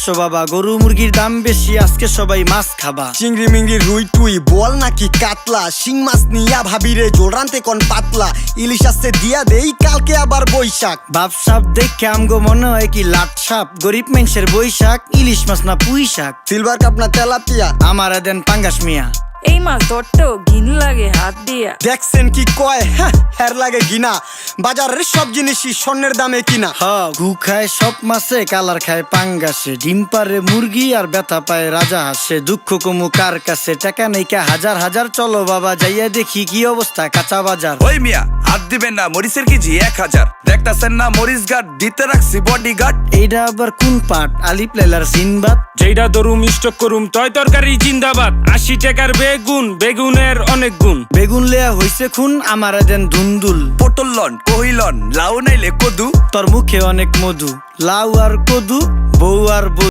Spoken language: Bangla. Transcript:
500 বাবা, গরু মুরগির দাম বেশি, আজকে সবাই মাছ খাবা। চিংড়ি মিংড়ি রুই টুই বল নাকি কাতলা, শিং মাছ নিয়া ভাবিরে জোল রানতে কোন পাতলা, ইলিশ আসছে দিয়া দেই কালকে আবার বৈশাখ। বাপ সাপ দেখে আমগো মনে হয় কি লাট সাপ, গরিব মানুষের বৈশাখ, ইলিশ মাছ না পুঁই শাক। সিলভার কাপ না তেলাপিয়া, আমারে দেন পাঙ্গাস মিয়া। এই মাছ ধরতেও ঘিন লাগে হাত দিয়া। দেখছেন কি কয়, হের লাগে গিনা, বাজারের সব জিনিসই স্বর্ণের দামে কিনা। ঘু খায় সব মাছে, কালার খায় পাঙ্গাসে, ডিম পারে মুরগি আর ব্যথা পায় রাজা হাসে। দুঃখ কমু কার কাছে, টাকা নেই কা হাজার হাজার, চলো বাবা যাইয়া দেখি কি অবস্থা কাঁচা বাজার। ওই মিয়া হাত দিবেন না, মরিচের কেজি 1000, দেখতাছেন না মরিচ গার্ড দিতে রাখছি বডি গার্ড। এইটা আবার কোন পাট, আলিপ লাইলার সিনবাদ? যেইটা ধরুম স্টক করুম তয় তরকারি জিন্দাবাদ। 80 টাকার বেগুন, বেগুনের অনেক গুণ। বেগুন লেয়া হইছে খুন, আমারে দেন ধুন্দুল। পটল লন কহিলন, লাউ নাইলে কদু। তোর মুখে অনেক মধু, লাউ আর কদু, বউ আর বউ।